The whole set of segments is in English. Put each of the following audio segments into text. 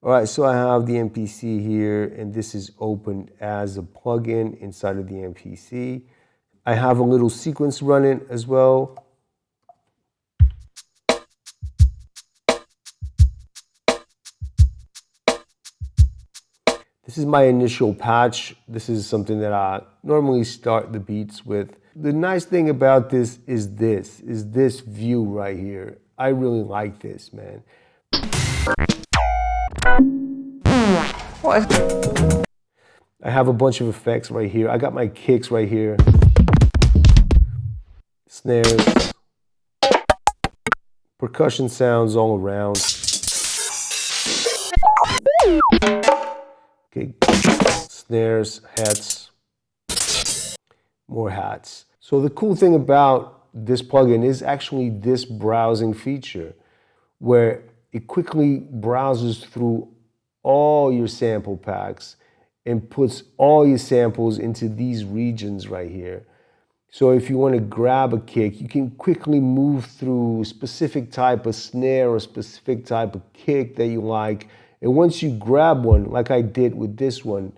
All right, so I have the MPC here, and this is opened as a plugin inside of the MPC. I have a little sequence running as well. This is my initial patch. This is something that I normally start the beats with. The nice thing about this is this view right here. I really like this, man. What? I have a bunch of effects right here. I got my kicks right here. Snares. Percussion sounds all around. Okay. Snares, hats, more hats. So the cool thing about this plugin is actually this browsing feature where it quickly browses through all your sample packs and puts all your samples into these regions right here. So if you want to grab a kick, you can quickly move through a specific type of snare or specific type of kick that you like. And once you grab one, like I did with this one,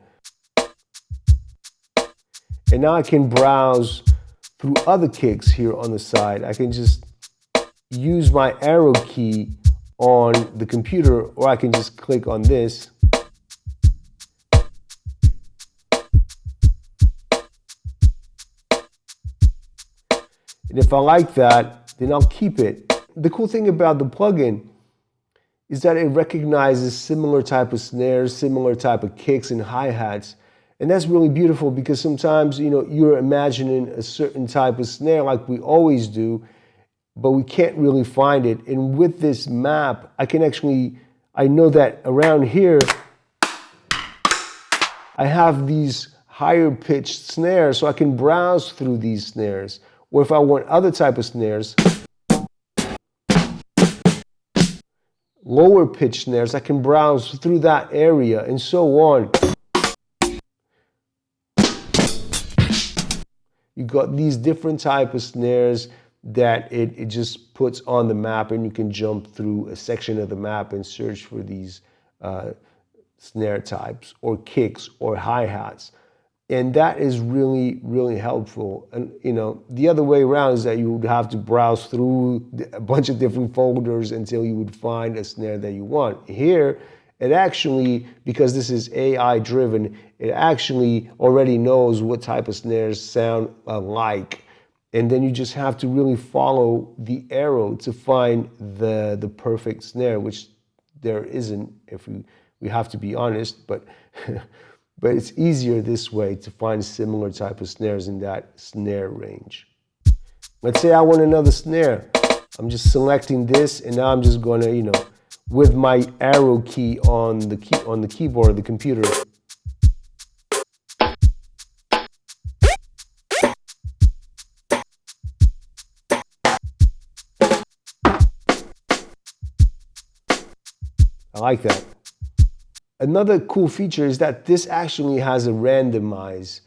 and now I can browse through other kicks here on the side. I can just use my arrow key on the computer, or I can just click on this. And if I like that, then I'll keep it. The cool thing about the plugin is that it recognizes similar type of snares, similar type of kicks and hi-hats. And that's really beautiful because sometimes, you're imagining a certain type of snare like we always do, but we can't really find it. And with this map, I know that around here, I have these higher pitched snares, so I can browse through these snares. Or if I want other type of snares, lower pitched snares, I can browse through that area and so on. You got these different type of snares that it just puts on the map, and you can jump through a section of the map and search for these snare types or kicks or hi-hats. And that is really, really helpful. And the other way around is that you would have to browse through a bunch of different folders until you would find a snare that you want. Here, it actually, because this is AI driven, it actually already knows what type of snares sound like. And then you just have to really follow the arrow to find the perfect snare, which there isn't, if we have to be honest, but but it's easier this way to find similar type of snares in that snare range. Let's say I want another snare. I'm just selecting this, and now I'm just gonna, with my arrow key on the keyboard of the computer, I like that. Another cool feature is that this actually has a randomize,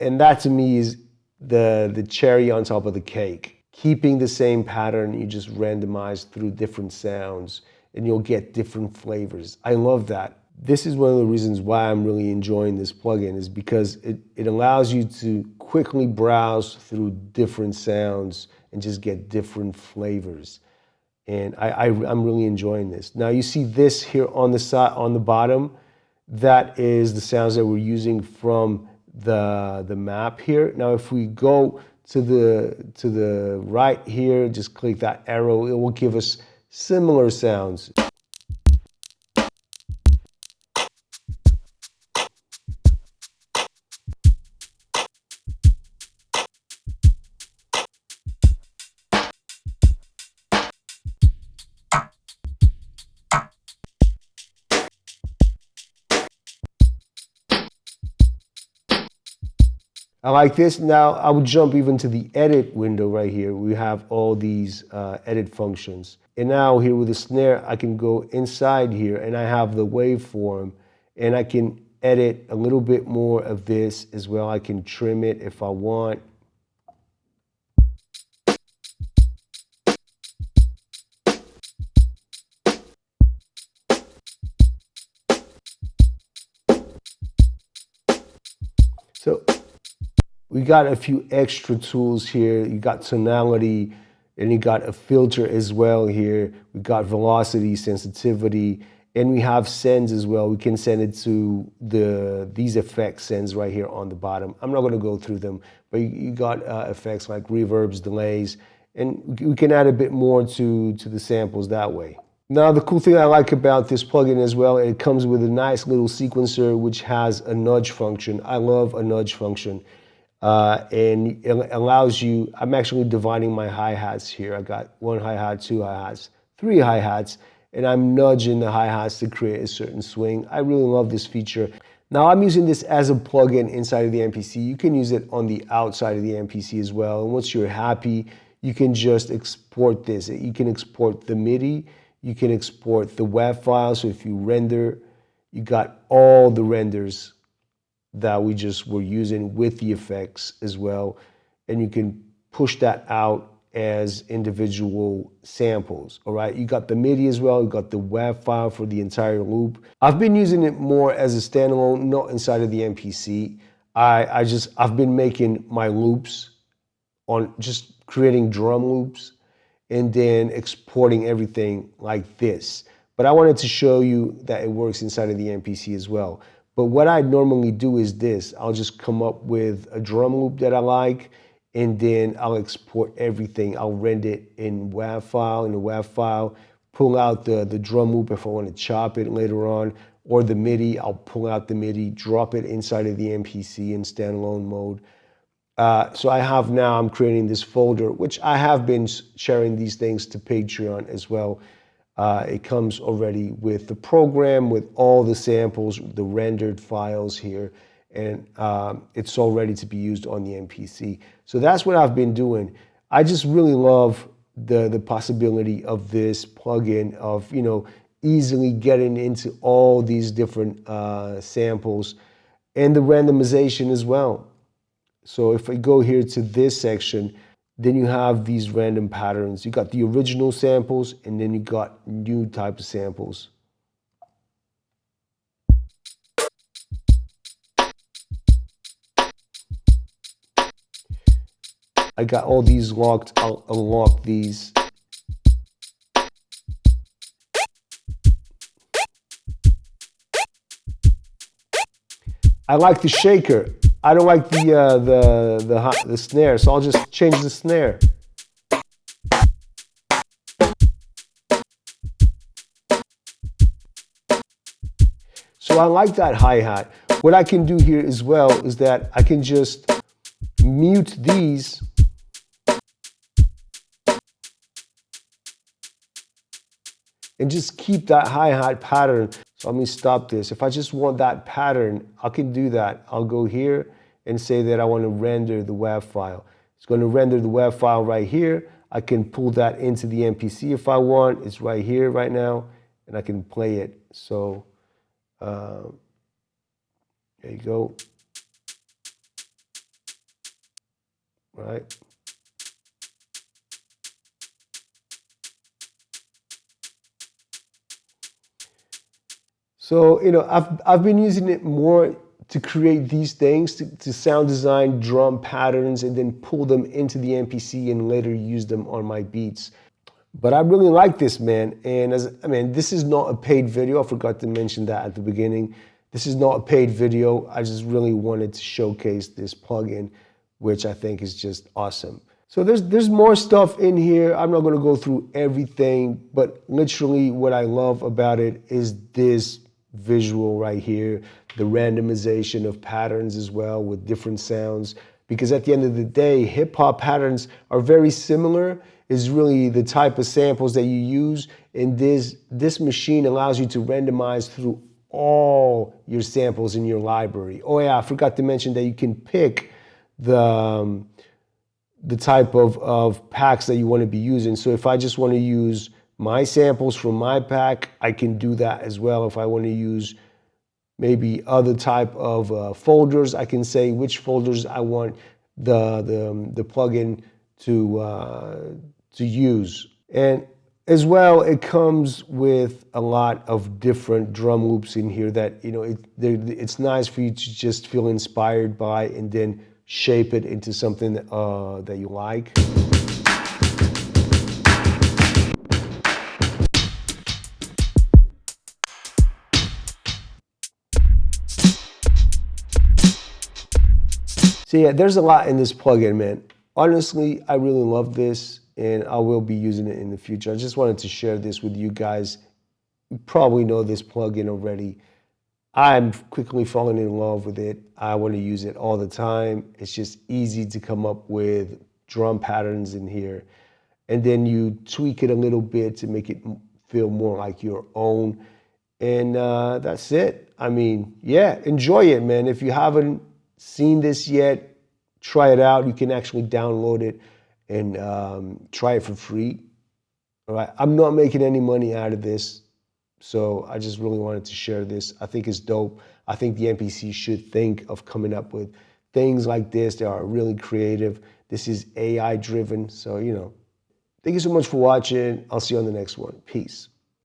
and that to me is the cherry on top of the cake. Keeping the same pattern, you just randomize through different sounds and you'll get different flavors. I love that. This is one of the reasons why I'm really enjoying this plugin, is because it allows you to quickly browse through different sounds and just get different flavors. And I'm really enjoying this. Now you see this here on the side, on the bottom, that is the sounds that we're using from the map here. Now if we go to the right here, just click that arrow, it will give us similar sounds. I like this. Now I would jump even to the edit window right here. We have all these edit functions. And now here with the snare, I can go inside here and I have the waveform, and I can edit a little bit more of this as well. I can trim it if I want. So we got a few extra tools here. You got tonality, and you got a filter as well here. We got velocity, sensitivity, and we have sends as well. We can send it to these effect sends right here on the bottom. I'm not going to go through them, but you got effects like reverbs, delays, and we can add a bit more to the samples that way. Now, the cool thing I like about this plugin as well, it comes with a nice little sequencer which has a nudge function. I love a nudge function. And it allows you, I'm actually dividing my hi-hats here. I got one hi-hat, two hi-hats, three hi-hats, and I'm nudging the hi-hats to create a certain swing. I really love this feature. Now I'm using this as a plugin inside of the MPC. You can use it on the outside of the MPC as well. And once you're happy, you can just export this. You can export the MIDI, you can export the WAV file. So if you render, you got all the renders that we just were using with the effects as well. And you can push that out as individual samples, all right? You got the MIDI as well, you got the WAV file for the entire loop. I've been using it more as a standalone, not inside of the MPC. I've been making my loops on just creating drum loops and then exporting everything like this. But I wanted to show you that it works inside of the MPC as well. But what I normally do is this. I'll just come up with a drum loop that I like, and then I'll export everything. I'll render it in WAV file, in the WAV file, pull out the drum loop if I want to chop it later on, or the MIDI, I'll pull out the MIDI, drop it inside of the MPC in standalone mode. So I have now, I'm creating this folder, which I have been sharing these things to Patreon as well. It comes already with the program, with all the samples, the rendered files here, and it's all ready to be used on the MPC. So that's what I've been doing. I just really love the possibility of this plugin of, you know, easily getting into all these different samples and the randomization as well. So if I go here to this section, then you have these random patterns. You got the original samples, and then you got new type of samples. I got all these locked. I'll unlock these. I like the shaker. I don't like the snare, so I'll just change the snare. So I like that hi-hat. What I can do here as well is that I can just mute these and just keep that hi-hat pattern. So let me stop this. If I just want that pattern, I can do that. I'll go here and say that I want to render the WAV file. It's going to render the WAV file right here. I can pull that into the MPC if I want. It's right here right now, and I can play it. So there you go. Right. So, you know, I've been using it more to create these things, to sound design drum patterns and then pull them into the MPC and later use them on my beats. But I really like this, man. And this is not a paid video. I forgot to mention that at the beginning. This is not a paid video. I just really wanted to showcase this plugin, which I think is just awesome. So there's more stuff in here. I'm not going to go through everything, but literally what I love about it is this visual right here, the randomization of patterns as well with different sounds. Because at the end of the day, hip hop patterns are very similar. Is really the type of samples that you use, and this machine allows you to randomize through all your samples in your library. Oh yeah, I forgot to mention that you can pick the type of packs that you want to be using. So if I just want to use my samples from my pack, I can do that as well. If I want to use maybe other type of folders, I can say which folders I want the plugin to use. And As well, it comes with a lot of different drum loops in here that, you know, it's nice for you to just feel inspired by and then shape it into something that you like. So yeah, there's a lot in this plugin, man. Honestly, I really love this and I will be using it in the future. I just wanted to share this with you guys. You probably know this plugin already. I'm quickly falling in love with it. I want to use it all the time. It's just easy to come up with drum patterns in here. And then you tweak it a little bit to make it feel more like your own. And that's it. I mean, yeah, enjoy it, man. If you haven't seen this yet, try it out. You can actually download it and try it for free. All right. I'm not making any money out of this, so I just really wanted to share this. I think it's dope. I think the NPC should think of coming up with things like this. They are really creative. This is AI driven, so, you know. Thank you so much for watching. I'll see you on the next one. Peace.